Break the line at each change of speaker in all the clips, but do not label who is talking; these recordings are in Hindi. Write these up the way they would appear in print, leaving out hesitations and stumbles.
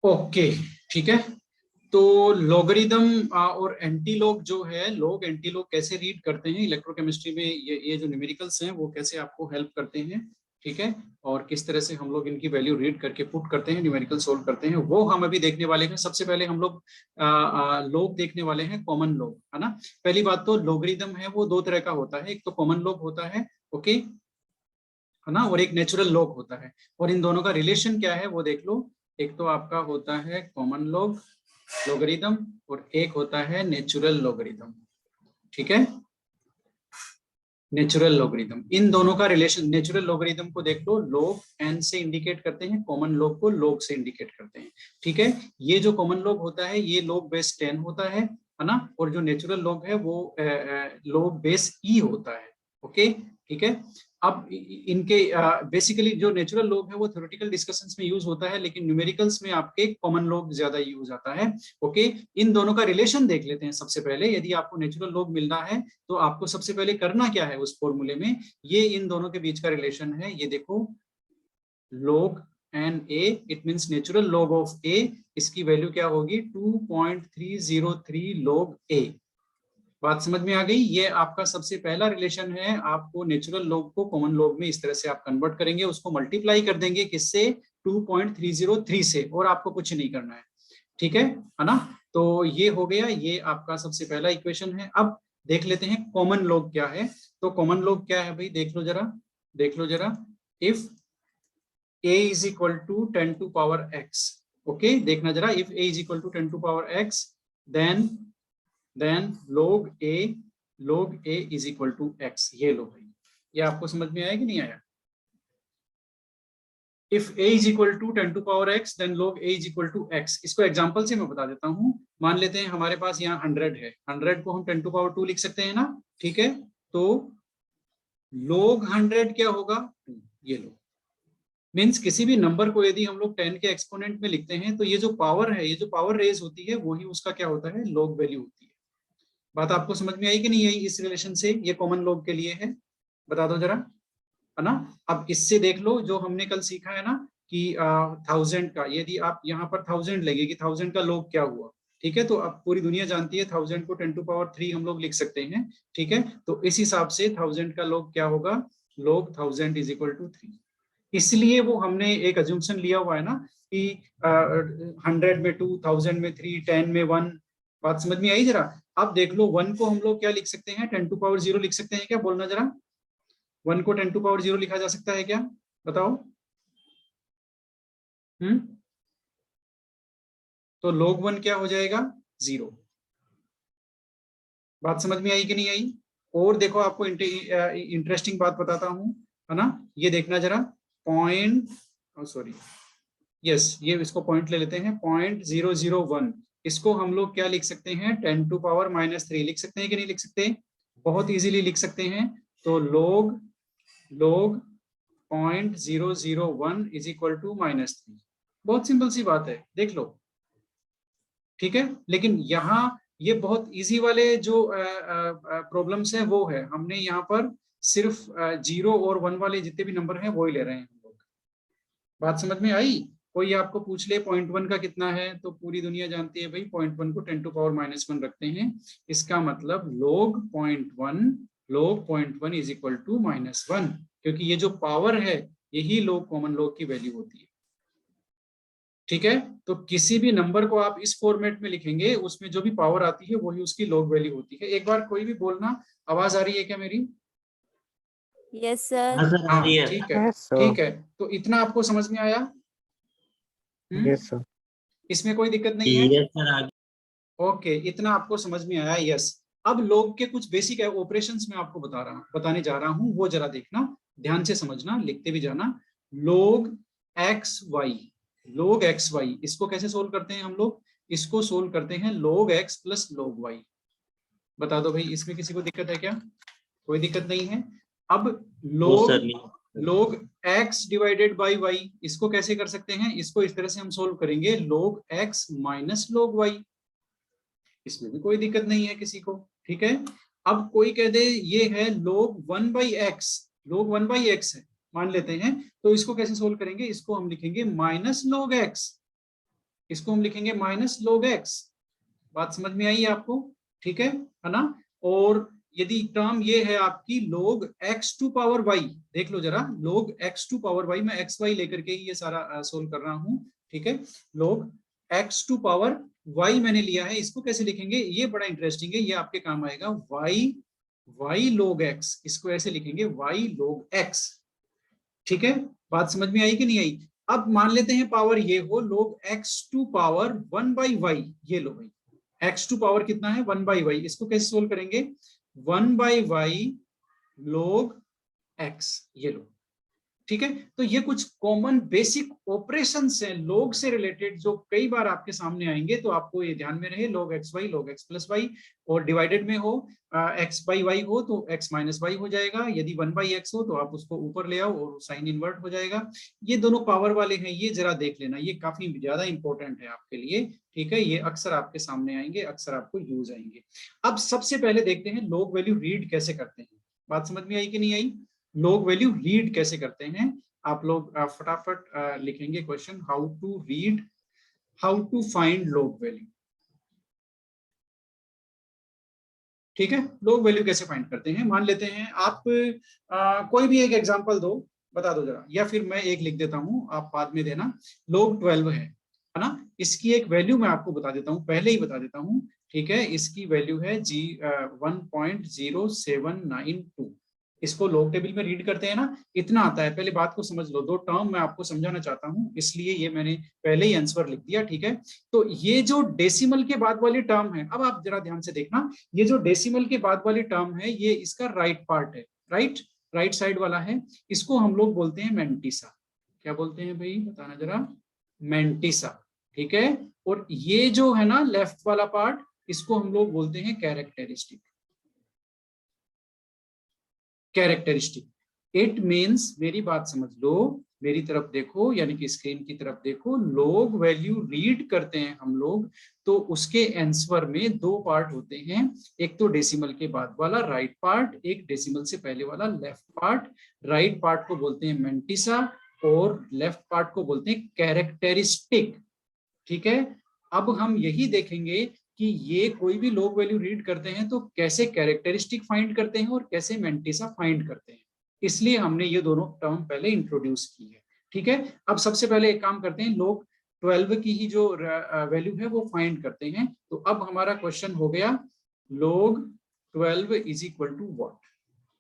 ओके, ठीक है। तो लॉगरिदम और एंटी लॉग जो है, लॉग एंटी लॉग कैसे रीड करते हैं इलेक्ट्रोकेमिस्ट्री में, ये जो न्यूमेरिकल्स हैं वो कैसे आपको हेल्प करते हैं, ठीक है, और किस तरह से हम लोग इनकी वैल्यू रीड करके पुट करते हैं, न्यूमेरिकल सोल्व करते हैं, वो हम अभी देखने वाले हैं। सबसे पहले हम लोग लॉग देखने वाले हैं, कॉमन लॉग, है ना। पहली बात तो लॉगरिदम है वो दो तरह का होता है, एक तो कॉमन लॉग होता है, ओके, है ना, और एक नेचुरल लॉग होता है। और इन दोनों का रिलेशन क्या है वो देख लो। एक तो आपका होता है कॉमन लॉग लॉगरिदम और एक होता है नेचुरल लॉगरिदम, ठीक है, नेचुरल लॉगरिदम। इन दोनों का रिलेशन, नेचुरल लॉगरिदम को देख लो, लॉग एन से इंडिकेट करते हैं, कॉमन लॉग को लॉग से इंडिकेट करते हैं, ठीक है। ये जो कॉमन लॉग होता है ये लॉग बेस 10 होता है ना, और जो नेचुरल लॉग है वो लॉग बेस ई होता है, ओके, ठीक है। अब इनके बेसिकली जो नेचुरल लॉग है वो थ्योरेटिकल डिस्कशंस में यूज होता है, लेकिन न्यूमेरिकल्स में आपके कॉमन लॉग ज्यादा यूज आता है, ओके। इन दोनों का रिलेशन देख लेते हैं सबसे पहले। यदि आपको नेचुरल लॉग मिलना है तो आपको सबसे पहले करना क्या है उस फॉर्मूले में, ये इन दोनों के बीच का रिलेशन है, ये देखो, log n a, it means natural log of a, इसकी वैल्यू क्या होगी 2.303 log ए। बात समझ में आ गई। ये आपका सबसे पहला रिलेशन है। आपको नेचुरल लॉग को कॉमन लॉग में इस तरह से आप कन्वर्ट करेंगे, उसको मल्टीप्लाई कर देंगे किससे, 2.303 से, और आपको कुछ नहीं करना है, ठीक है ना। तो ये हो गया, ये आपका सबसे पहला इक्वेशन है। अब देख लेते हैं कॉमन लॉग क्या है। तो कॉमन लॉग क्या है भाई, देख लो जरा, देख लो जरा। If a is equal to 10 to power x, okay, देखना जरा, if a is equal to 10 to power x, then log a is equal to x। ये लो भाई, ये आपको समझ में आया कि नहीं आया। If a is equal to 10 to power x, then log a is equal to x। इसको एग्जांपल से मैं बता देता हूं। मान लेते हैं हमारे पास यहाँ 100 है, 100 को हम 10 टू पावर 2 लिख सकते हैं ना, ठीक है। तो log 100 क्या होगा, 2। ये लो, मीन्स किसी भी नंबर को यदि हम लोग 10 के एक्सपोनेंट में लिखते हैं तो ये जो पावर है, ये जो पावर रेज होती है, वही उसका क्या होता है, log वैल्यू होती है। बात आपको समझ में आई कि नहीं आई इस रिलेशन से, ये कॉमन लॉग के लिए है, बता दो जरा, है ना। अब इससे देख लो, जो हमने कल सीखा है ना कि 1000 का, यदि आप यहाँ पर 1000 लगे कि 1000 का log क्या हुआ, ठीक है। तो अब पूरी दुनिया जानती है 1000 को 10 टू पावर 3 हम लोग लिख सकते हैं, ठीक है। तो इस हिसाब से 1000 का log क्या होगा, log 1000 इज इक्वल टू 3। इसलिए वो हमने एक अज्यूमशन लिया हुआ है ना कि 100 में 2, 1000 में 3, 10 में 1। बात समझ में आई जरा। अब देख लो, 1 को हम लोग क्या लिख सकते हैं, 10 टू पावर 0 लिख सकते हैं क्या, बोलना जरा। 1 को 10 टू पावर 0 लिखा जा सकता है क्या, बताओ। तो log 1 क्या हो जाएगा, 0। बात समझ में आई कि नहीं आई। और देखो, आपको इंटरेस्टिंग बात बताता हूं, है ना। ये देखना जरा, पॉइंट, सॉरी, यस, ये इसको पॉइंट ले लेते हैं, 0.001। इसको हम लोग क्या लिख सकते हैं, 10 टू पावर -3 लिख सकते हैं कि नहीं लिख सकते, बहुत इजीली लिख सकते हैं। तो log 0.001 इज इक्वल टू -3। बहुत सिंपल सी बात है, देख लो, ठीक है। लेकिन यहाँ ये बहुत इजी वाले जो प्रॉब्लम्स हैं वो है, हमने यहाँ पर सिर्फ 0 और 1 वाले जितने भी नंबर हैं वो ही ले रहे हैं हम लोग। बात समझ में आई। कोई आपको पूछ ले 0.1 का कितना है, तो पूरी दुनिया जानती है भाई 0.1 को 10 टू पावर -1 रखते हैं। इसका मतलब log 0.1 इज इक्वल टू -1, क्योंकि ये जो पावर है यही log कॉमन लॉग की वैल्यू होती है, ठीक है। तो किसी भी नंबर को आप इस फॉर्मेट में लिखेंगे, उसमें जो भी पावर आती है वही उसकी log वैल्यू होती है। एक बार कोई भी बोलना, आवाज आ रही है क्या मेरी।
Yes sir.
हाँ, ठीक है, ठीक है। तो इतना आपको समझ में आया।
Yes sir.
इसमें कोई दिक्कत नहीं है।
Yes sir.
ओके, इतना आपको समझ में आया, यस। अब log के कुछ बेसिक ऑपरेशंस में आपको बताने जा रहा हूं, वो जरा देखना, ध्यान से समझना, लिखते भी जाना। log एक्स वाई, इसको कैसे सोल्व करते हैं हम लोग, इसको सोल्व करते हैं log x plus log y। बता दो भाई, इसमें किसी को दिक्कत है क्या, कोई दिक्कत नहीं है। अब log x divided by y, इसको कैसे कर सकते हैं, इसको इस तरह से हम सोल्व करेंगे, log x minus log y। इसमें भी कोई दिक्कत नहीं है किसी को, ठीक है। अब कोई कह दे ये है log 1/x, log 1/x है मान लेते हैं, तो इसको कैसे सोल्व करेंगे, इसको हम लिखेंगे माइनस log x। इसको हम लिखेंगे माइनस log x। बात समझ में आई आपको? ठीक है ना? और यदि टर्म ये है आपकी log x to power y, देख लो जरा, log x to power y, मैं xy लेकर के ही ये सारा सोल्व कर रहा हूं, ठीक है। log x to power y मैंने लिया है, इसको कैसे लिखेंगे? ये बड़ा इंटरेस्टिंग है, ये आपके काम आएगा। y log x, इसको ऐसे लिखेंगे y log x, ठीक है। बात समझ में आई कि नहीं आई? अब मान लेते हैं पावर ये हो log x to power 1/y, ये लो भाई, x टू पावर कितना है 1/y, इसको कैसे सोल्व करेंगे? 1/y log x, ये लो, ठीक है। तो ये कुछ कॉमन बेसिक ऑपरेशंस हैं log से रिलेटेड, जो कई बार आपके सामने आएंगे, तो आपको ये ध्यान में रहे, log xy log x plus y, और डिवाइडेड में हो x by y हो तो x माइनस y हो जाएगा, यदि 1/x हो तो आप उसको ऊपर ले आओ और साइन इन्वर्ट हो जाएगा। ये दोनों पावर वाले हैं, ये जरा देख लेना, ये काफी ज्यादा इंपॉर्टेंट है आपके लिए, ठीक है। ये अक्सर आपके सामने आएंगे, अक्सर आपको यूज आएंगे। अब सबसे पहले देखते हैं log वैल्यू रीड कैसे करते हैं। बात समझ में आई कि नहीं आई? log वैल्यू रीड कैसे करते हैं? आप लोग फटाफट लिखेंगे question, how to read, how to find log value, ठीक है। log वैल्यू कैसे फाइंड करते हैं? मान लेते हैं आप कोई भी एक एग्जांपल दो, बता दो जरा, या फिर मैं एक लिख देता हूं, आप बाद में देना। log 12 है ना, इसकी एक वैल्यू मैं आपको बता देता हूं, पहले ही बता देता हूं, ठीक है। इसकी वैल्यू है 1.0792। इसको log टेबल में रीड करते हैं ना, इतना आता है। पहले बात को समझ लो, दो टर्म मैं आपको समझाना चाहता हूं, इसलिए ये मैंने पहले ही आंसर लिख दिया, ठीक है। तो ये जो डेसिमल के बाद वाली टर्म है, अब आप जरा ध्यान से देखना, ये जो डेसिमल के बाद वाली टर्म है, ये इसका राइट पार्ट है, राइट साइड वाला है, इसको हम लोग बोलते हैं मैंटिसा। क्या बोलते हैं भाई, बताना जरा? मैंटिसा, ठीक है। और ये जो है ना लेफ्ट वाला पार्ट, इसको हम लोग बोलते हैं कैरेक्टरिस्टिक। इट मीन्स, मेरी बात समझ लो, मेरी तरफ देखो, यानी कि स्क्रीन की तरफ देखो, log वैल्यू रीड करते हैं हम लोग, तो उसके आंसर में दो पार्ट होते हैं, एक तो डेसिमल के बाद वाला राइट पार्ट, एक डेसिमल से पहले वाला लेफ्ट पार्ट। राइट पार्ट को बोलते हैं मैंटिसा और लेफ्ट पार्ट को बोलते हैं कैरेक्टरिस्टिक, ठीक है। अब हम यही देखेंगे कि ये कोई भी log वैल्यू रीड करते हैं तो कैसे कैरेक्टरिस्टिक फाइंड करते हैं और कैसे मैंटिसा फाइंड करते हैं, इसलिए हमने ये दोनों टर्म पहले इंट्रोड्यूस की है, ठीक है। अब सबसे पहले एक काम करते हैं, log 12 की ही जो वैल्यू है वो फाइंड करते हैं। तो अब हमारा क्वेश्चन हो गया log 12 is equal to what,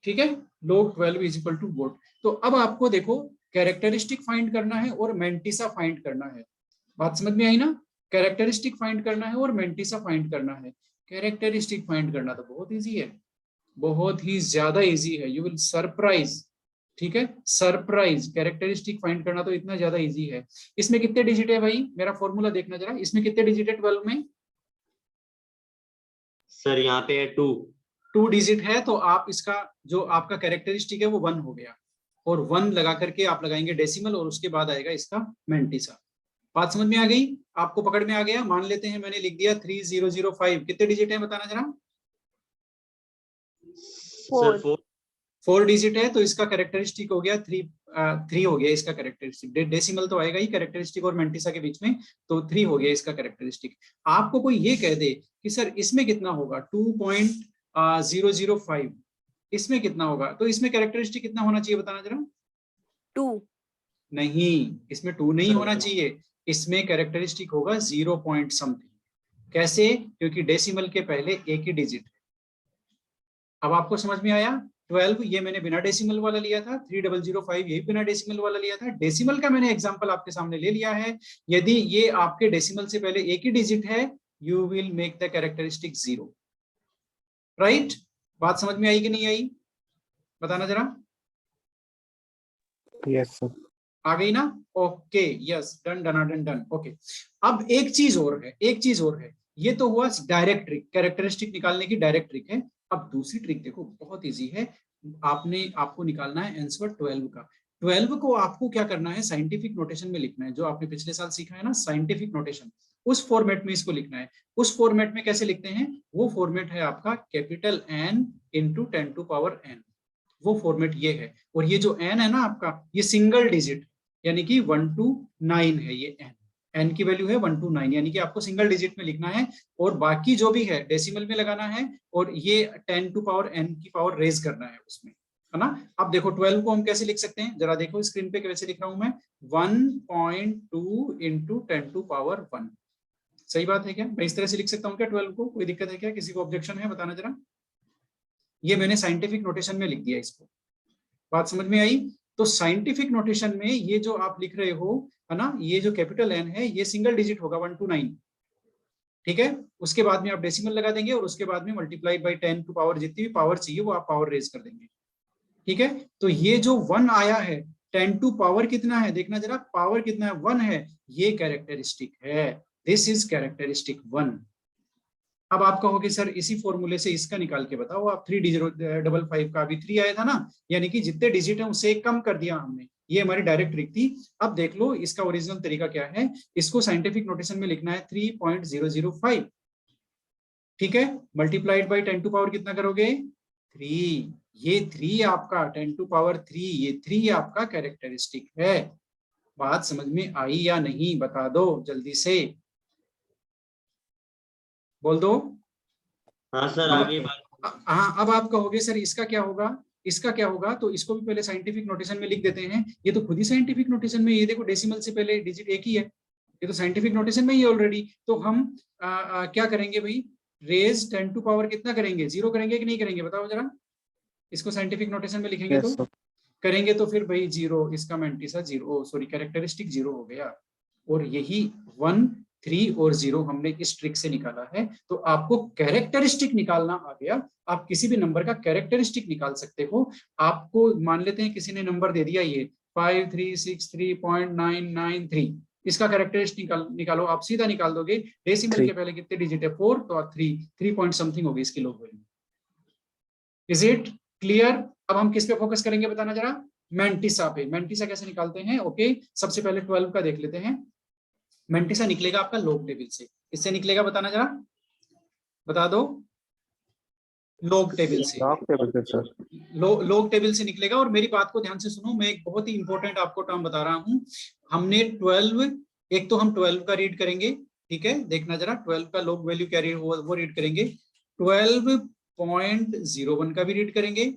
ठीक है। log 12 is equal to what. तो अब आपको देखो, कैरेक्टरिस्टिक फाइंड करना है और मैंटिसा फाइंड करना है। बात समझ में आई ना? कैरेक्टरिस्टिक फाइंड करना है और मैंटिसा फाइंड करना है। कैरेक्टरिस्टिक फाइंड करना तो बहुत इजी है, बहुत ही ज्यादा इजी है, यू विल सरप्राइज, ठीक है, सरप्राइज। कैरेक्टरिस्टिक फाइंड करना तो इतना ज्यादा इजी है। इसमें कितने डिजिट है भाई? मेरा फॉर्मूला देखना जरा, इसमें कितने डिजिट है 12 में?
सर यहाँ पे है
2 डिजिट है, तो आप इसका जो आपका कैरेक्टरिस्टिक है वो 1 हो गया, और 1 लगा करके आप लगाएंगे डेसिमल, और उसके बाद आएगा इसका मैंटिसा। बात समझ में आ गई? आपको पकड़ में आ गया? मान लेते हैं मैंने लिख दिया 3005, कितने डिजिट है बताना जरा? 4 डिजिट है, तो इसका कैरेक्टरिस्टिक हो गया 3 हो गया इसका कैरेक्टरिस्टिक। डेसिमल तो आएगा ही कैरेक्टरिस्टिक और मैंटिसा के बीच में, तो 3 हो गया इसका कैरेक्टरिस्टिक। आपको कोई ये कह दे कि सर इसमें कितना होगा 2.005, इसमें कितना होगा, तो इसमें कैरेक्टरिस्टिक कितना होना चाहिए बताना जरा?
2।
नहीं, इसमें 2 नहीं होना चाहिए, इसमें कैरेक्टरिस्टिक होगा 0 पॉइंट समथिंग। कैसे? क्योंकि डेसिमल के पहले एक ही डिजिट है। अब आपको समझ में आया? 12 ये मैंने बिना डेसिमल वाला लिया था, 3005 यही बिना डेसिमल वाला लिया था। डेसिमल का मैंने एग्जांपल आपके सामने ले लिया है। यदि ये आपके डेसिमल से पहले एक ही डिजिट है, you will make the characteristic 0, right? बात समझ में आई कि नहीं आई, बताना जरा?
Yes sir.
आ गई ना? Okay, yes, done done done done. Okay, अब एक चीज और है, ये तो हुआ डायरेक्ट ट्रिक, कैरेक्टरिस्टिक निकालने की डायरेक्ट ट्रिक है। अब दूसरी ट्रिक देखो, बहुत इजी है। आपको निकालना है आंसर 12 का। 12 को आपको क्या करना है, साइंटिफिक नोटेशन में लिखना है, जो आपने पिछले साल सीखा है ना साइंटिफिक नोटेशन, उस फॉर्मेट में इसको लिखना है। उस फॉर्मेट में कैसे लिखते हैं? वो फॉर्मेट है आपका capital N into 10 to power n, वो फॉर्मेट ये है। और ये जो n है ना आपका, ये सिंगल डिजिट, यानी कि 1 to 9 है ये n, n की वैल्यू है 129, यानी कि आपको सिंगल डिजिट में लिखना है और बाकी जो भी है डेसिमल में लगाना है और ये 10 टू पावर n की पावर रेज करना है उसमें, है ना। अब देखो 12 को हम कैसे लिख सकते हैं, जरा देखो स्क्रीन पे कैसे लिख रहा हूं मैं, 1.2 इंटू 10 टू पावर 1। सही बात है क्या, मैं इस तरह से लिख सकता हूँ क्या 12 को, कोई दिक्कत है क्या, किसी को ऑब्जेक्शन है, बताना जरा। ये मैंने साइंटिफिक नोटेशन में लिख दिया इसको, बात समझ में आई। तो साइंटिफिक नोटेशन में ये जो आप लिख रहे हो, है ना, ये जो कैपिटल एन है ये सिंगल डिजिट होगा 129, ठीक है। उसके बाद में आप डेसिमल लगा देंगे और उसके बाद में मल्टीप्लाई बाई 10 टू पावर, जितनी भी पावर चाहिए वो आप पावर रेज कर देंगे, ठीक है। तो ये जो 1 आया है, 10 टू पावर कितना है, देखना जरा पावर कितना है, 1 है, ये कैरेक्टरिस्टिक है, दिस इज कैरेक्टरिस्टिक 1। अब आप कहोगे सर इसी फॉर्मूले से इसका निकाल के बताओ आप, 3D055 का अभी 3 आया था ना, यानी कि जितने डिजिट है उससे एक कम कर दिया हमने, ये हमारी डायरेक्ट ट्रिक थी। अब देख लो इसका ओरिजिनल तरीका क्या है, इसको साइंटिफिक नोटेशन में लिखना है 3.005, ठीक है। मल्टीप्लाइड बाई 10 टू पावर कितना करोगे, 3, ये 3 आपका 10 टू पावर 3, ये 3 आपका कैरेक्टरिस्टिक है। बात समझ में आई या नहीं, बता दो जल्दी से, बोल दो।
हाँ सर, आगे बात।
हाँ, अब आप कहोगे सर इसका क्या होगा, इसका क्या होगा, तो इसको भी पहले साइंटिफिक नोटेशन में लिख देते हैं। ये तो खुद ही साइंटिफिक नोटेशन में, ये देखो डेसिमल से पहले डिजिट एक ही है, ये तो साइंटिफिक नोटेशन में ही ऑलरेडी। तो हम क्या करेंगे भाई, रेज 10 टू पावर कितना करेंगे, 0 करेंगे कि नहीं करेंगे, बताओ जरा। इसको साइंटिफिक नोटेशन में लिखेंगे
Yes,
तो
sir.
करेंगे तो फिर भाई 0, इसका मैंटिसा 0, सॉरी कैरेक्टरिस्टिक 0 हो गया। और यही 1, 3 और 0 हमने इस ट्रिक से निकाला है। तो आपको कैरेक्टरिस्टिक निकालना आ गया, आप किसी भी नंबर का कैरेक्टरिस्टिक निकाल सकते हो। आपको मान लेते हैं किसी ने नंबर दे दिया ये 5363.993, इसका कैरेक्टरिस्टिक निकालो, आप सीधा निकाल दोगे। डेसिमल
3.
के पहले कितने डिजिट है, 4, तो 3 पॉइंट समथिंग होगी इसकी लोग वैल्यू। Is it clear. अब हम किस पे फोकस करेंगे, बताना जरा, मैंटिसा पे। मैंटिसा कैसे निकालते हैं, ओके। सबसे पहले 12 का देख लेते हैं। मैंटिसा निकलेगा आपका लॉग टेबल से, किससे निकलेगा बताना जरा, बता दो। लॉग टेबल से,
Log table से sir.
लॉग टेबल से निकलेगा। और मेरी बात को ध्यान से सुनो, मैं एक बहुत ही इंपॉर्टेंट आपको टर्म बता रहा हूं। हमने 12, एक तो हम 12 का रीड करेंगे, ठीक है, देखना जरा 12 का लॉग वैल्यू क्या रीड वो रीड करेंगे, 12.01 का भी रीड करेंगे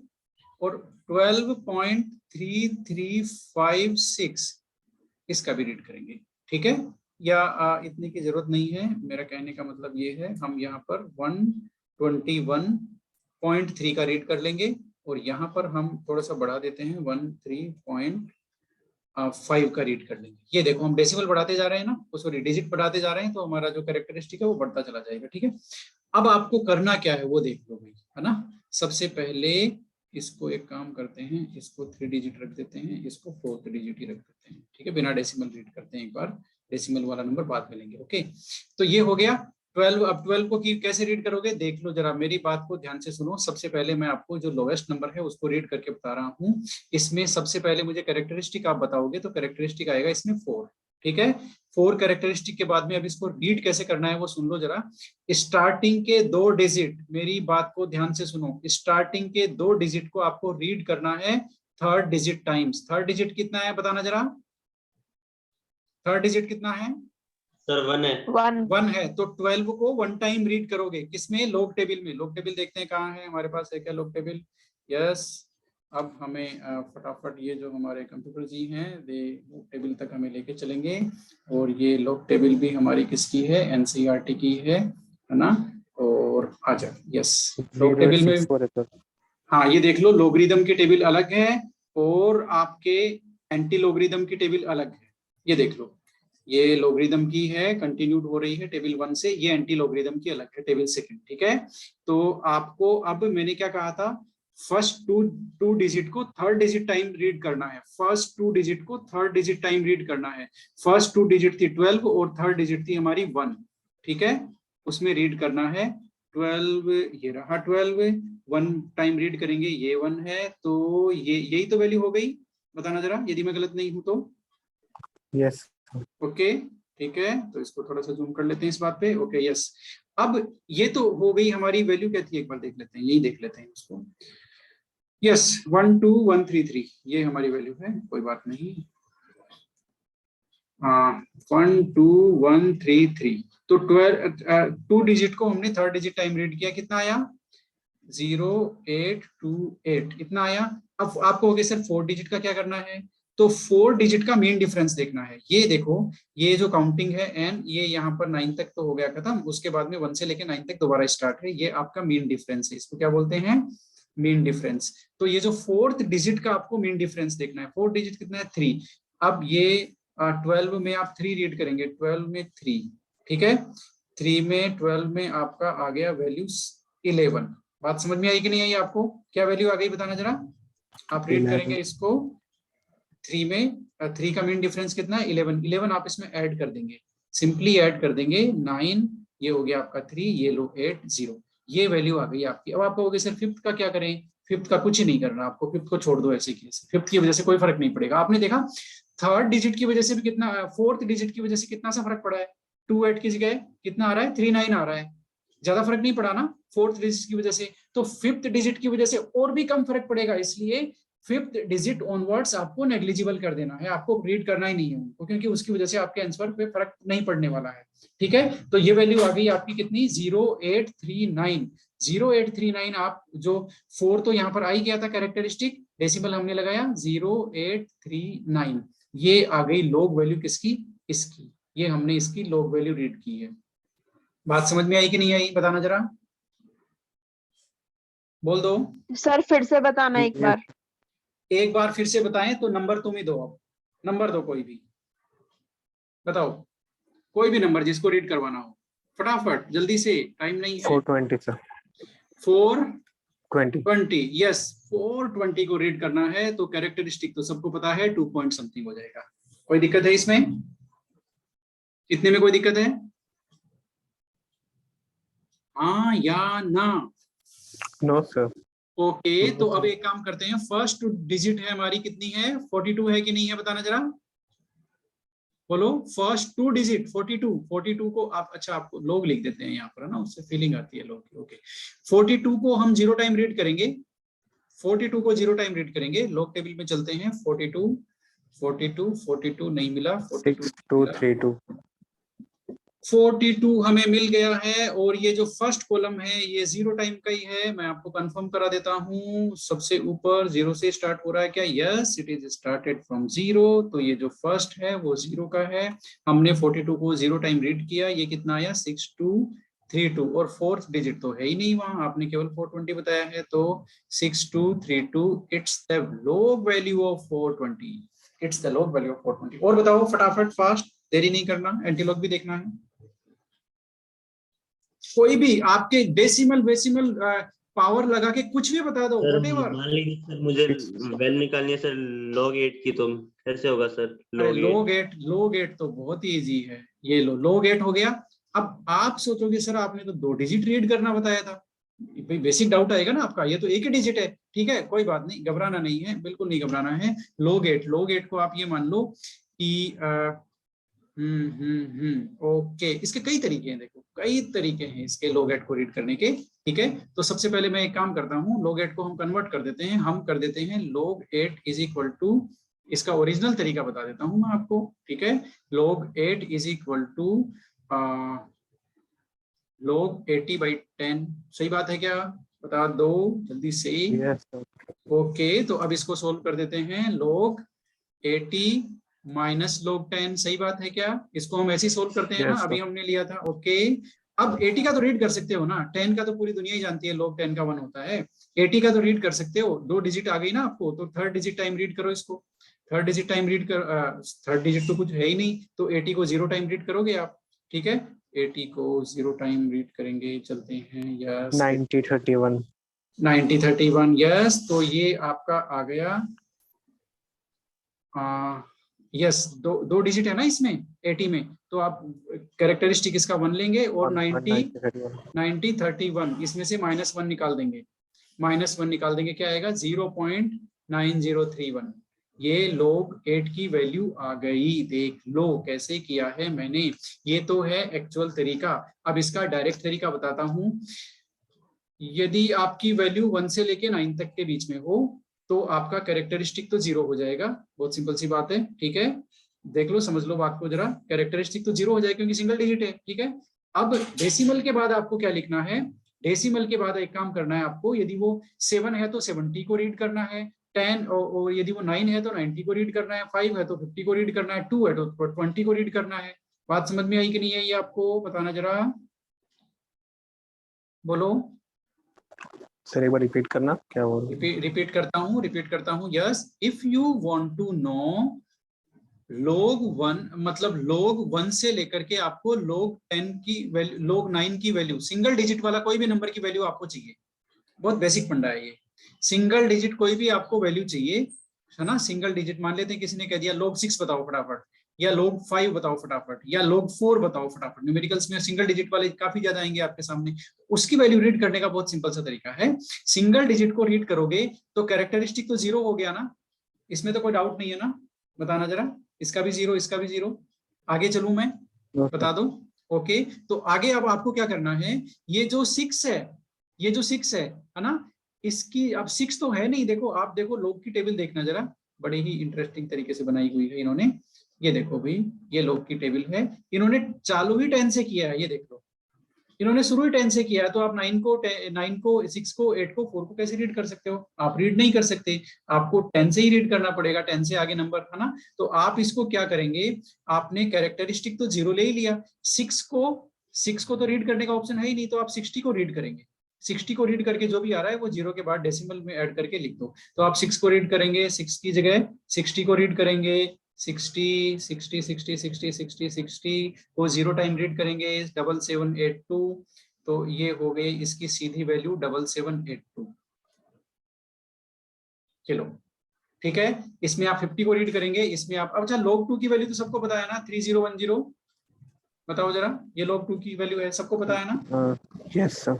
और 12.3356 इसका भी रीड करेंगे, ठीक है। या इतने की जरूरत नहीं है, मेरा कहने का मतलब ये है, हम यहाँ पर 121.3 का रीड कर लेंगे और यहाँ पर हम थोड़ा सा बढ़ा देते हैं 13.5 का रीड कर लेंगे। ये देखो हम डेसिमल बढ़ाते जा रहे हैं ना, सॉरी डिजिट बढ़ाते जा रहे हैं, तो हमारा जो कैरेक्टरिस्टिक है वो बढ़ता चला जाएगा, ठीक है। अब आपको करना क्या है वो देख लो भाई, है ना। सबसे पहले इसको एक काम करते हैं, इसको 3 डिजिट रख देते हैं, इसको 4th डिजिट ही रख देते हैं, ठीक है, बिना डेसिमल रीड करते हैं एक बार, डेसिमल वाला नंबर बाद में लेंगे, ओके। तो ये हो गया 12। अब 12 को कैसे रीड करोगे, देख लो जरा, मेरी बात को ध्यान से सुनो। सबसे पहले मैं आपको जो लोवेस्ट नंबर है उसको रीड करके बता रहा हूँ। इसमें सबसे पहले मुझे कैरेक्टरिस्टिक आप बताओगे, तो कैरेक्टरिस्टिक आएगा इसमें 4, ठीक है। 4 कैरेक्टरिस्टिक के बाद में अब इसको रीड कैसे करना है वो सुन लो जरा। स्टार्टिंग के 2 डिजिट, मेरी बात को ध्यान से सुनो, स्टार्टिंग के 2 डिजिट को आपको रीड करना है 3rd digit times. 3rd digit कितना है बताना जरा, 3rd डिजिट कितना है
सर 1 है।
1 है, तो 12 को 1 टाइम रीड करोगे, किसमें, लॉग टेबल में। लॉग टेबल देखते हैं कहाँ है हमारे पास, है क्या लॉग टेबल, यस। अब हमें फटाफट ये जो हमारे कंप्यूटर जी हैं दे लॉग टेबल तक हमें लेके चलेंगे। और ये लॉग टेबल भी हमारी किसकी है, एनसीईआरटी की है ना। और आ जाओ, यस, लॉग टेबल में
0864 है sir.
हाँ ये देख लो, लोगरिदम की टेबल अलग है और आपके एंटी लोगरिदम की टेबल अलग है। ये देख लो, ये लोगरिदम की है, कंटिन्यूड हो रही है टेबल 1 से, ये एंटी लोगरिदम की अलग है टेबल 2, ठीक है। तो आपको अब मैंने क्या कहा था, फर्स्ट टू डिजिट को 3rd डिजिट टाइम रीड करना है, फर्स्ट 2 डिजिट को 3rd डिजिट टाइम रीड करना है। फर्स्ट 2 डिजिट थी 12 और 3rd डिजिट थी हमारी 1, ठीक है, उसमें रीड करना है 12, ये रहा 12, 1 टाइम रीड करेंगे, ये 1 है, तो ये यही तो वैल्यू हो गई, बताना जरा यदि मैं गलत नहीं हूं तो।
Yes.
ओके, ठीक है, तो इसको थोड़ा सा जूम कर लेते हैं इस बात पे, ओके, यस। अब ये तो हो गई हमारी वैल्यू, क्या थी एक बार देख लेते हैं, यही देख लेते हैं उसको, यस 12133, ये हमारी वैल्यू है, कोई बात नहीं। 12133, तो 2 डिजिट को हमने थर्ड डिजिट टाइम रीड किया, कितना आया 0828, इतना आया। अब आपको हो गया सर 4 डिजिट का क्या करना है, तो 4 डिजिट का मीन डिफरेंस देखना है। ये देखो, ये जो काउंटिंग है एन, ये यहाँ पर 9 तक तो हो गया खत्म, उसके बाद में 1 से लेके 9 तक दोबारा स्टार्ट है, ये आपका मीन डिफरेंस है, इसको क्या बोलते हैं मीन डिफरेंस। तो ये जो 4th डिजिट का आपको मीन डिफरेंस देखना है, 4 डिजिट कितना है 3। अब ये 12 में आप 3 रीड करेंगे, 12 में 3, ठीक है, 3 में 12 में आपका आ गया वैल्यू 11। बात समझ में आई कि नहीं आई आपको, क्या वैल्यू आ गई बताना जरा। आप रीड करेंगे इसको 3 में, 3 का मीन डिफरेंस कितना है 11 आप इसमें ऐड कर देंगे, सिंपली ऐड कर देंगे 9, ये हो गया आपका 3, ये लो 8 0, ये वैल्यू आ गई आपकी। अब आप कहोगे सर फिफ्थ का क्या करें, फिफ्थ का कुछ नहीं करना आपको, फिफ्थ को छोड़ दो ऐसे की ऐसे, फिफ्थ की वजह से कोई फर्क नहीं पड़ेगा। आपने देखा थर्ड डिजिट की वजह से भी कितना, 4th डिजिट की वजह से कितना सा फर्क पड़ा है, 28 की जगह कितना आ रहा है 39 आ रहा है, ज्यादा फर्क नहीं पड़ा ना 4th डिजिट की वजह से। तो 5th डिजिट की वजह से और भी कम फर्क पड़ेगा, इसलिए 5th डिजिट ऑनवर्ड्स आपको नेग्लिजिबल कर देना है, आपको रीड करना ही नहीं है उनको, क्योंकि उसकी वजह से आपके आंसर पे फर्क नहीं पड़ने वाला है, ठीक है। तो ये वैल्यू आ गई आपकी कितनी 0839, 0839। आप जो 4 तो यहाँ पर आ ही गया था कैरेक्टरिस्टिक, डेसिमल हमने लगाया 0839, ये आ गई लॉग वैल्यू किसकी, इसकी, ये हमने इसकी लॉग वैल्यू रीड की है। बात समझ में आई कि नहीं आई बताना जरा, बोल दो।
सर फिर से बताना एक बार।
एक बार फिर से बताएं तो नंबर तुम ही दो, अब नंबर दो कोई भी, बताओ कोई भी नंबर जिसको रीड करवाना हो, फटाफट जल्दी से, टाइम नहीं है।
420 सर।
420, यस 420 को रीड करना है, तो कैरेक्टरिस्टिक तो सबको पता है 2 पॉइंट समथिंग हो जाएगा। कोई दिक्कत है इसमें, इतने में कोई दिक्कत है, हाँ या ना।
No sir.
ओके, तो अब एक काम करते हैं, फर्स्ट डिजिट है हमारी कितनी है 42 है कि नहीं है बताना जरा, बोलो फर्स्ट 2 डिजिट 42 को आप, अच्छा आपको लोग लिख देते हैं यहाँ पर है ना, उससे फीलिंग आती है लोग की। ओके 42 को हम 0 टाइम रीड करेंगे, 42 को 0 टाइम रीड करेंगे, लॉग टेबल में चलते हैं। 42 नहीं मिला,
6232
42 हमें मिल गया है, और ये जो फर्स्ट कॉलम है ये 0 टाइम का ही है, मैं आपको कंफर्म करा देता हूँ। सबसे ऊपर 0 से स्टार्ट हो रहा है क्या, yes it is started from 0, तो ये जो फर्स्ट है वो 0 का है। हमने 42 को 0 टाइम रीड किया, ये कितना आया 6232, और 4th डिजिट तो है ही नहीं वहां, आपने केवल 420 बताया है, तो 6232 it's the log value of 420, it's the log value of 420। और बताओ फटाफट, फास्ट, देरी नहीं करना, एंटीलॉग भी देखना है। कोई भी आपके डेसिमल वेसिमल पावर लगा के कुछ भी बता दो,
सर
व्हाटएवर।
मान लीजिए सर मुझे वैल्यू निकालनी है सर log 8 की, तो कैसे होगा सर
अरे
log 8?
log 8 तो बहुत ही इजी है, ये लो log 8 हो गया। अब आप सोचोगे सर आपने तो 2 डिजिट रीड करना बताया था, भाई बेसिक डाउट आएगा ना आपका, ये तो एक ही डिजिट है, ठीक है कोई बात नहीं, घबराना नहीं है, बिल्कुल नहीं घबराना है। log 8 को आप ये मान लो कि ओके, इसके कई तरीके हैं, देखो कई तरीके हैं इसके log 8 को रीड करने के, ठीक है। तो सबसे पहले मैं एक काम करता हूँ, log 8 को हम कन्वर्ट कर देते हैं, हम कर देते हैं log 8 इज इक्वल टू, इसका ओरिजिनल तरीका बता देता हूँ मैं आपको, ठीक है। log 8 is equal to log 80/10, सही बात है क्या, बता दो जल्दी से।
Yes sir.
ओके, तो अब इसको सोल्व कर देते हैं, log 80 माइनस log 10, सही बात है क्या, इसको हम ऐसे ही सोल्व करते हैं ना,
Yes,
अभी
sir.
हमने लिया था। ओके, अब 80 का तो रीड कर सकते हो ना, 10 का तो पूरी दुनिया ही जानती है log 10 का 1 होता है, 80 का तो रीड कर सकते हो, 2 डिजिट आ गई ना आपको, तो थर्ड डिजिट टाइम रीड करो इसको, थर्ड डिजिट टाइम रीड कर, थर्ड डिजिट तो कुछ है ही नहीं, तो 80 को 0 टाइम रीड करोगे आप, ठीक है, 80 को 0 टाइम रीड करेंगे, चलते हैं, यस
9031
9031, यस, तो ये आपका आ गया, यस दो डिजिट है ना इसमें 80 में, तो आप कैरेक्टरिस्टिक इसका 1 लेंगे और 9031 इसमें से -1 निकाल देंगे, -1 निकाल देंगे, क्या आएगा 0.9031, ये log 8 की वैल्यू आ गई। देख लो कैसे किया है मैंने, ये तो है एक्चुअल तरीका। अब इसका डायरेक्ट तरीका बताता हूं, यदि आपकी वैल्यू 1 से लेके 9 तक के बीच में हो तो आपका कैरेक्टरिस्टिक तो 0 हो जाएगा, बहुत सिंपल सी बात है, ठीक है। देख लो, समझ लो बात को जरा। कैरेक्टरिस्टिक तो 0 हो जाए क्योंकि सिंगल डिजिट है, ठीक है। अब डेसिमल के बाद आपको क्या लिखना है, डेसिमल के बाद एक काम करना है आपको, यदि वो 7 है तो 70 को रीड करना है, 10 और यदि वो 9 है तो 90 को रीड करना है, 5 है तो 50 को रीड करना है, 2 है तो 20 को रीड करना है। बात समझ में आई कि नहीं है, ये आपको बताना जरा, बोलो।
सर एक बार रिपीट करना, क्या बोल रहे हैं?
रिपीट करता हूँ। Yes, if you want to know log 1, मतलब log 1 से लेकर के आपको log 10 की वैल्यू, log 9 की वैल्यू, सिंगल डिजिट वाला कोई भी नंबर की वैल्यू आपको चाहिए। बहुत बेसिक फंडा है ये। सिंगल डिजिट कोई भी आपको वैल्यू चाहिए, है ना। सिंगल डिजिट मान लेते हैं किसी ने कह दिया log 6 बताओ फटाफट, या log 5 बताओ फटाफट, या log 4 बताओ फटाफट। न्यूमेरिकल्स में सिंगल डिजिट वाले काफी ज्यादा आएंगे आपके सामने। उसकी वैल्यू रीड करने का बहुत सिंपल सा तरीका है। सिंगल डिजिट को रीड करोगे तो कैरेक्टरिस्टिक तो 0 हो गया ना, इसमें तो कोई डाउट नहीं है ना, बताना जरा। इसका भी 0, इसका भी 0। आगे चलूं मैं, बता दो। ओके, तो आगे अब आपको क्या करना है, ये जो 6 है, ये जो 6 है ना, इसकी अब 6 तो है नहीं। देखो आप, देखो लोग की टेबल देखना जरा, बड़ी ही इंटरेस्टिंग तरीके से बनाई हुई है इन्होंने। ये देखो भाई, ये लोग की टेबल है, इन्होंने चालू ही 10 से किया है। ये देख लो, इन्होंने शुरू ही 10 से किया है, तो आप 9 को 6 को 8 को 4 को कैसे रीड कर सकते हो? आप रीड नहीं कर सकते, आपको 10 से ही रीड करना पड़ेगा, 10 से आगे नंबर, है ना। तो आप इसको क्या करेंगे, आपने कैरेक्टरिस्टिक तो 0 ले ही लिया, 6 को तो रीड करने का ऑप्शन है ही नहीं, तो आप 60 को रीड करेंगे। 60 को रीड करके जो भी आ रहा है वो 0 के बाद डेसिमल में ऐड करके लिख दो। तो आप 6 को रीड करेंगे, 6 की जगह 60 को रीड करेंगे, 60 60 60 60 60 60 को 0 टाइम रीड करेंगे, 7782। तो ये हो गई इसकी सीधी वैल्यू 7782। चलो ठीक है, इसमें आप 50 को रीड करेंगे, इसमें आप, अब अच्छा log 2 की वैल्यू तो सबको पता है ना, 3010। बताओ जरा, ये log 2 की वैल्यू है, सबको पता है ना।
Yes sir.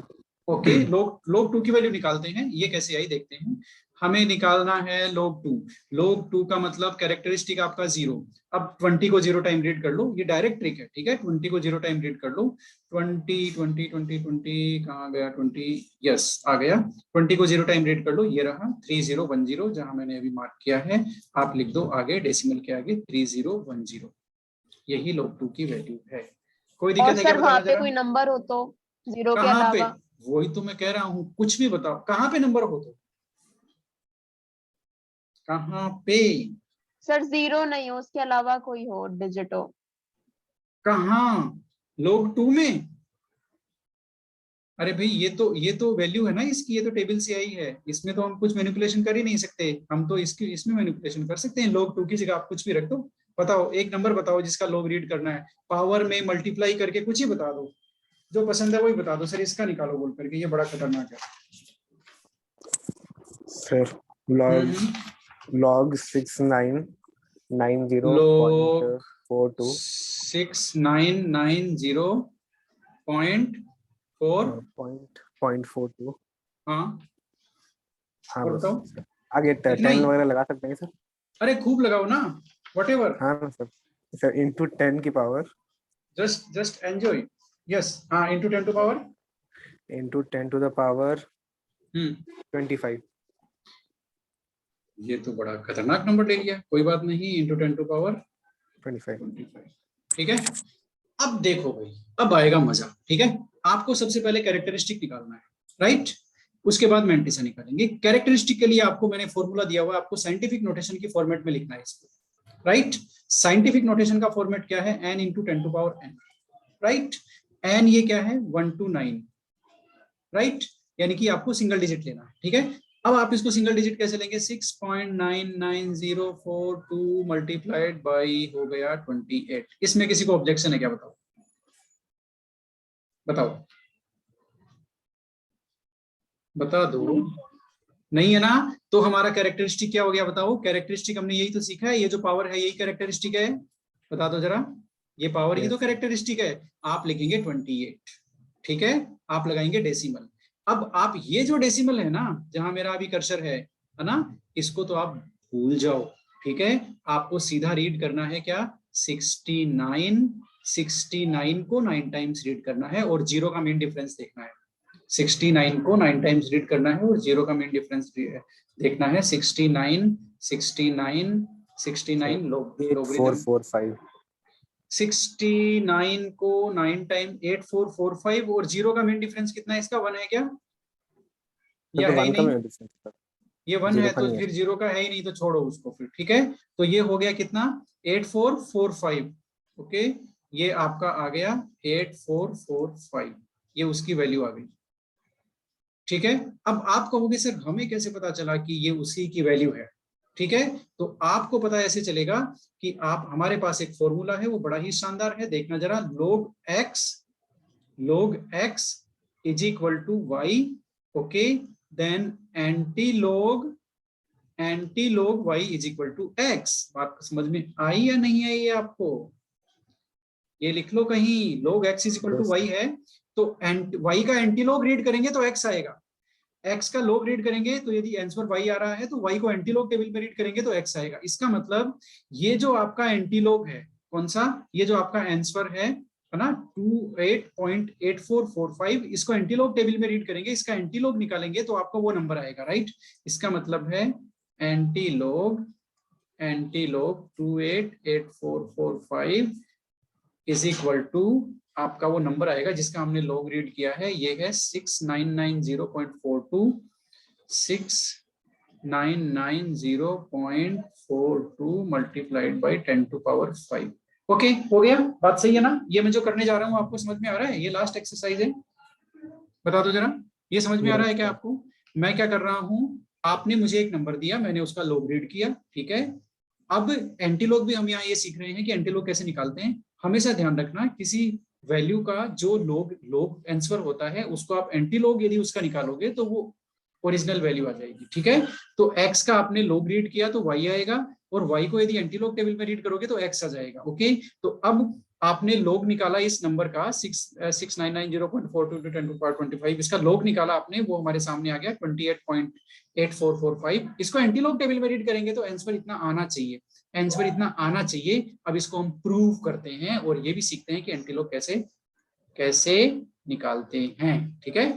ओके, log 2 की वैल्यू निकालते हैं, ये कैसे आई देखते हैं। हमें निकालना है log 2। log 2 का मतलब कैरेक्टरिस्टिक आपका 0। अब 20 को 0 टाइम रीड कर लो, ये डायरेक्ट ट्रिक है, ठीक है। 20 को 0 टाइम रीड कर लो, 20 20 20 20 कहाँ गया 20, यस आ गया। 20 को 0 टाइम रीड कर लो, ये रहा 3010, जहां मैंने अभी मार्क किया है। आप लिख दो आगे, डेसिमल के आगे 3010, यही log 2 की वैल्यू है। कोई
और
दिक्कत है क्या,
सर वहां
बताना
पे
जरा।
कोई नंबर हो तो 0 के
कहाँ पे,
अलावा?
वही तो मैं कह रहा हूँ, कुछ भी बताओ, कहाँ पे नंबर हो तो, कहाँ पे,
सर 0 नहीं हो, उसके अलावा कोई हो डिजिट हो।
कहाँ, log 2 में। अरे भाई ये तो वैल्यू है ना इसकी, ये तो टेबल से आई है, इसमें तो हम कुछ मैनिपुलेशन कर ही नहीं सकते। हम तो इसकी इसमें मैनिपुलेशन कर सकते हैं। log 2 की जगह आप कुछ भी रख दो। बताओ एक नंबर बताओ जिसका log रीड करना है, पावर में मल्टीप्लाई करके कुछ ही बता दो, जो पसंद है वही बता दो। सर इसका निकालो बोल करके, ये बड़ा खतरनाक है
सर log 6990.42
log 6990.4।
पॉइंट 42।
हाँ
हाँ
और
बस
बताओ
आगे
इतना
10
ही।
वगैरह लगा सकते हैं सर।
अरे खूब लगाओ ना, whatever,
हाँ ना सर, सर इंटू 10 की पावर,
just enjoy। yes, हाँ into 10 to power,
into 10 to the power 25।
ये तो बड़ा खतरनाक नंबर ले लिया, कोई बात नहीं, into 10 to power
25।
25, ठीक है। अब देखो भाई, अब आएगा मजा, ठीक है। आपको सबसे पहले कैरेक्टरिस्टिक निकालना है, राइट। उसके बाद मैंटिसा निकालेंगे। कैरेक्टरिस्टिक के लिए आपको मैंने फॉर्मूला दिया हुआ है, आपको साइंटिफिक नोटेशन की फॉर्मेट में लिखना है इसको, राइट। साइंटिफिक नोटेशन का फॉर्मेट क्या है, n into 10 to power n, right. n ये क्या है 1 to 9, राइट, यानी कि आपको सिंगल डिजिट लेना है, ठीक है। अब आप इसको सिंगल डिजिट कैसे लेंगे, 6.99042 मल्टीप्लाइड बाई हो गया 28। इसमें किसी को ऑब्जेक्शन है क्या, बताओ बताओ बता दो। नहीं है ना, तो हमारा कैरेक्टरिस्टिक क्या हो गया बताओ। कैरेक्टरिस्टिक हमने यही तो सीखा है, ये जो पावर है यही कैरेक्टरिस्टिक है, बता दो जरा। ये पावर ही तो कैरेक्टरिस्टिक है। आप लिखेंगे 28, ठीक है, आप लगाएंगे डेसिमल। अब आप ये जो डेसिमल है ना, जहां मेरा अभी कर्सर है ना, इसको तो आप भूल जाओ, ठीक है। आपको सीधा रीड करना है क्या, 69 को 9 टाइम्स रीड करना है और 0 का मेन डिफरेंस देखना है। 69 को 9 टाइम्स रीड करना है और 0 का मेन डिफरेंस देखना है। 69 69 69
4 4 5
69 को 9 टाइम 8445 और 0 का मेन डिफरेंस कितना है इसका 1 है क्या या
तो
है ही
1 का
नहीं?
मेन डिफरेंस था।
ये 1
0
है
का
तो
नहीं है।
फिर 0 का है ही नहीं तो छोड़ो उसको फिर, ठीक है। तो ये हो गया कितना 8445। ओके, ये आपका आ गया 8445, ये उसकी वैल्यू आ गई, ठीक है। अब आप कहोगे सर हमें कैसे पता चला कि ये उसी की वैल्यू है, ठीक है। तो आपको पता ऐसे चलेगा कि आप, हमारे पास एक फॉर्मूला है वो बड़ा ही शानदार है, देखना जरा, log x is equal to y, okay, then anti log y is equal to x। बात समझ में आई या नहीं आई है आपको? ये लिख लो कहीं, log x is equal to y है तो y का एंटी लॉग रीड करेंगे तो x आएगा, x का लॉग रीड करेंगे तो यदि आंसर y आ रहा है तो y को एंटी लॉग टेबल में रीड करेंगे तो x आएगा। इसका मतलब ये जो आपका एंटी लॉग है, कौन सा, ये जो आपका आंसर है ना 28.8445, इसको एंटी लॉग टेबल में रीड करेंगे, इसका एंटी लॉग निकालेंगे तो आपको वो नंबर आएगा, राइट। इसका मतलब है anti log 288445 is equal to आपका वो नंबर आएगा जिसका हमने लॉग रीड किया है, ये है 6990.42, 6990.42 multiplied by 10 to power 5। Okay, हो गया, बात सही है ना? ये मैं जो करने जा रहा हूँ आपको समझ में आ रहा है? ये लास्ट एक्सरसाइज है, बता दो जरा, ये समझ में आ रहा है क्या आपको? मैं क्या कर रहा हूँ, आपने मुझे एक नंबर दिया, मैंने उसका लॉग रीड किया, ठीक है। अब एंटीलॉग भी हम यहाँ ये सीख रहे हैं कि एंटीलॉग कैसे निकालते हैं। हमेशा ध्यान रखना, किसी वैल्यू का जो लॉग आंसर होता है उसको आप एंटीलॉग यदि उसका निकालोगे तो वो ओरिजिनल वैल्यू आ जाएगी, ठीक है। तो x का आपने लॉग रीड किया तो y आएगा, और y को यदि एंटीलॉग टेबल में रीड करोगे तो x आ जाएगा, ओके। तो अब आपने लॉग निकाला इस नंबर का 6990.42 इसका लॉग निकाला आपने, वो हमारे सामने आ गया 28.8445। इसको एंटीलॉग टेबल में रीड करेंगे तो आंसर इतना आना चाहिए, आंसर इतना आना चाहिए। अब इसको हम प्रूव करते हैं और ये भी सीखते हैं कि एंटीलॉग कैसे कैसे निकालते हैं, ठीक है,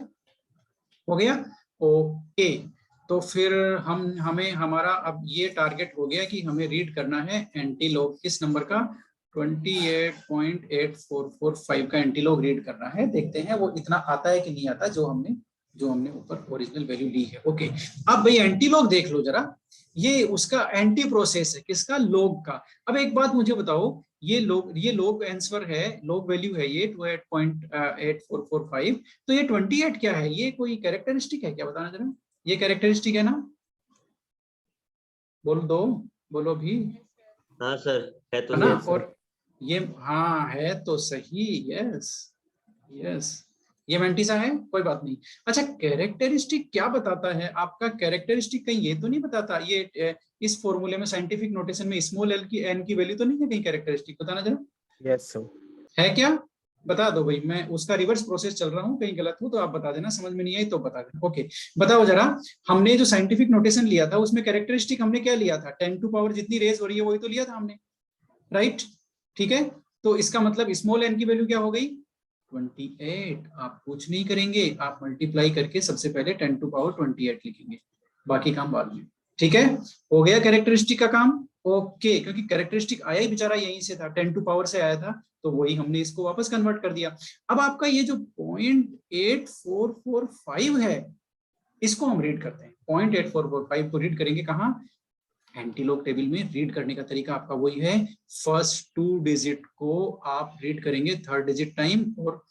हो गया, ओके। तो फिर हमें हमारा अब ये टारगेट हो गया कि हमें रीड करना है एंटीलॉग किस नंबर का, 28.8445 का एंटीलॉग रीड करना है। देखते हैं वो इतना आता है कि नहीं आता जो हमने ऊपर ओरिजिनल वैल्यू ली है, ओके। अब भाई एंटीलॉग देख लो जरा, ये उसका एंटी प्रोसेस है, किसका, लॉग का। अब एक बात मुझे बताओ, ये लॉग आंसर है, लॉग वैल्यू है ये 28.8445, तो ये 28 क्या है, ये कोई कैरेक्टरिस्टिक है क्या, बताना जरा, ये कैरेक्टरिस्टिक है ना, बोलो भी,
हाँ सर, है तो
है ना।
सही।
और ये हाँ है तो सही, यस यस, ये मेंटिसा है, कोई बात नहीं। अच्छा, कैरेक्टरिस्टिक क्या बताता है आपका, कैरेक्टरिस्टिक कहीं ये तो नहीं बताता, ये इस फॉर्मूले में साइंटिफिक नोटेशन में स्मॉल एल की एन की वैल्यू तो नहीं है कहीं कैरेक्टरिस्टिक, बताना जरा।
यस सर,
है क्या, बता दो भाई, मैं उसका रिवर्स प्रोसेस चल रहा हूँ, कहीं गलत हो तो आप बता देना, समझ में नहीं आई तो बता देना, ओके। बताओ जरा, हमने जो साइंटिफिक नोटेशन लिया था उसमें कैरेक्टरिस्टिक हमने क्या लिया था, 10 टू पावर जितनी रेज हो रही है वही तो लिया था हमने, राइट, ठीक है। तो इसका मतलब स्मॉल एन की वैल्यू क्या हो गई, 28। आप कुछ नहीं करेंगे, आप मल्टीप्लाई करके सबसे पहले 10 टू पावर 28 लिखेंगे, बाकी काम बाद में, ठीक है। हो गया कैरेक्टरिस्टिक का काम, ओके, क्योंकि कैरेक्टरिस्टिक आया ही बेचारा यहीं से था, 10 टू पावर से आया था, तो वही हमने इसको वापस कन्वर्ट कर दिया। अब आपका ये जो 0.8445 है इसको हम रीड करते हैं, 0.8445 को रीड करेंगे कहाँ, एंटीलॉग टेबल में। रीड करने का तरीका आपका वही है, फर्स्ट 2 डिजिट को आप रीड करेंगे थर्ड डिजिट टाइम और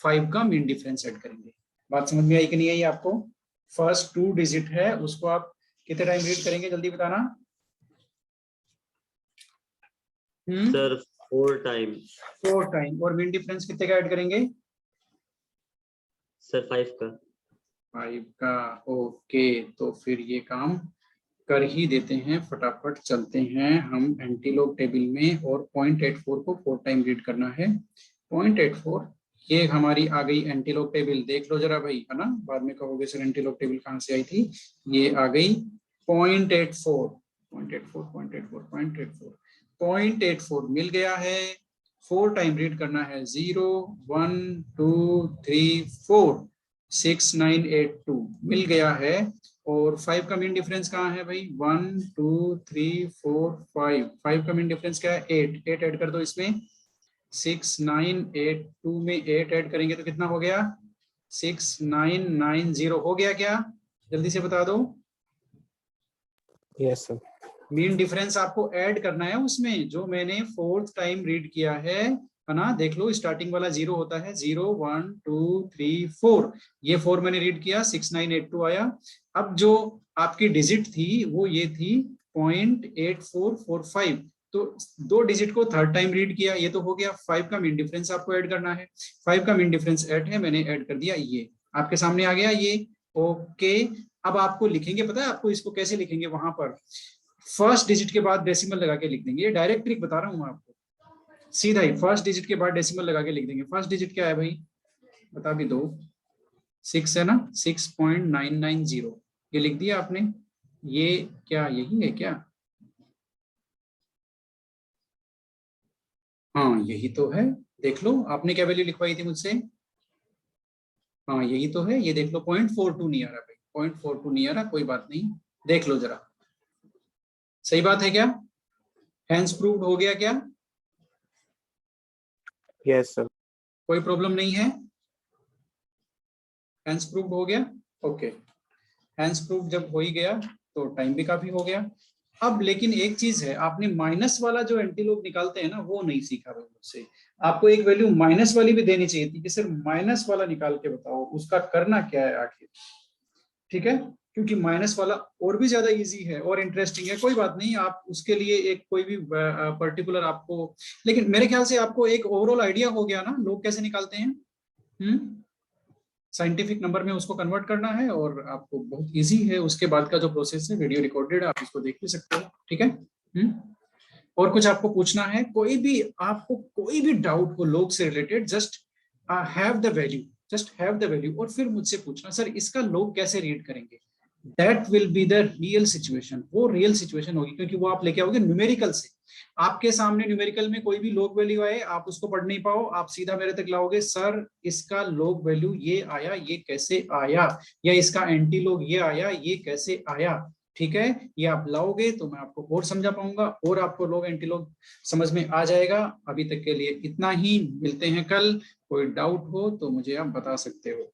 5 का मीन डिफरेंस ऐड करेंगे। बात समझ में आई कि नहीं आई आपको? फर्स्ट 2 डिजिट है उसको आप कितने टाइम रीड करेंगे, जल्दी बताना।
Sir 4 time.
4 टाइम, और मीन डिफरेंस कितने का ऐड करेंगे?
सर 5 का।
5 का, ओके। तो फिर ये काम कर ही देते हैं, फटाफट चलते हैं हम एंटीलॉग टेबल में, और 0.84 को 4 टाइम रीड करना है। 0.84 ये हमारी आ गई एंटीलॉग टेबल, देख लो जरा भाई, है ना, बाद में कहोगे सर एंटीलॉग टेबल कहाँ से आई थी, ये आ गई 0.84 मिल गया है। 4 टाइम रीड करना है, 0 1 2 3 4 6982 मिल गया है। और 5 का मीन डिफरेंस कहाँ है भाई? 1 2 3 4 5, 5 का मीन डिफरेंस क्या है? 8, 8 ऐड कर दो इसमें, 6 9 8, 2 में 8 ऐड करेंगे तो कितना हो गया? 6990 हो गया क्या? जल्दी से बता दो।
Yes sir.
मीन डिफरेंस आपको ऐड करना है उसमें, जो मैंने 4th टाइम रीड किया है ना? देख लो, स्टार्टिंग वाला 0 होता है, 0 1 2 3 4, ये 4 मैंने रीड किया, 6982 आया। अब जो आपकी डिजिट थी वो ये थी 0.8445, तो 2 डिजिट को 3rd टाइम रीड किया, ये तो हो गया। 5 का मीन डिफरेंस आपको ऐड करना है, 5 का मीन डिफरेंस 8 है, मैंने ऐड कर दिया, ये आपके सामने आ गया ये। ओके, अब आपको लिखेंगे, पता है आपको इसको कैसे लिखेंगे? वहां पर फर्स्ट डिजिट के बाद डेसिमल लगा के लिख देंगे, ये डायरेक्ट ट्रिक बता रहा हूँ आपको, सीधा ही फर्स्ट डिजिट के बाद डेसिमल लगा के लिख देंगे। फर्स्ट डिजिट क्या है भाई? बता भी दो। 6 है ना, 6.990, ये लिख दिया आपने। ये क्या यही है क्या? हाँ यही तो है, देख लो आपने क्या वैल्यू लिखवाई थी मुझसे? हाँ यही तो है, ये देख लो 0.42 नहीं आ रहा भाई, 0.42 नहीं आ रहा, कोई बात नहीं, देख लो जरा, सही बात है क्या? हैंस प्रूव्ड हो गया क्या?
Yes sir.
कोई प्रॉब्लम नहीं है, हैंस प्रूव्ड हो गया। ओके, हैंस प्रूफ जब हो ही गया तो टाइम भी काफी हो गया। अब लेकिन एक चीज है, आपने माइनस वाला जो एंटीलोप निकालते हैं ना, वो नहीं सीखा भाई मुझसे। आपको एक वैल्यू माइनस वाली भी देनी चाहिए थी कि सिर्फ माइनस वाला निकाल के बताओ उसका करना क्या है आखिर, ठीक है? क्योंकि माइनस वाला और भी ज्यादा इजी है और इंटरेस्टिंग है। कोई बात नहीं, आप उसके लिए एक कोई भी पर्टिकुलर आपको, लेकिन मेरे ख्याल से आपको एक ओवरऑल आइडिया हो गया ना लोग कैसे निकालते हैं। साइंटिफिक नंबर में उसको कन्वर्ट करना है और आपको बहुत इजी है। उसके बाद का जो प्रोसेस है वीडियो रिकॉर्डेड, आप इसको देख भी सकते हो, ठीक है। और कुछ आपको पूछना है? कोई भी आपको कोई भी डाउट हो लोग से related, just have the value, just have the value और फिर मुझसे पूछना, सर इसका लोग कैसे रीड करेंगे? That will be the real situation, वो रियल सिचुएशन होगी, क्योंकि वो आप लेके आओगे न्यूमेरिकल से। आपके सामने न्यूमेरिकल में कोई भी लॉग वैल्यू आए, आप उसको पढ़ नहीं पाओ, आप सीधा मेरे तक लाओगे, सर इसका लॉग वैल्यू ये आया, ये कैसे आया, या इसका एंटी लॉग ये आया, ये कैसे आया, ठीक है? ये आप लाओगे तो मैं आपको और समझा पाऊंगा और आपको लॉग एंटी लॉग समझ में आ जाएगा। अभी तक के लिए इतना ही, मिलते हैं कल। कोई डाउट हो तो मुझे आप बता सकते हो।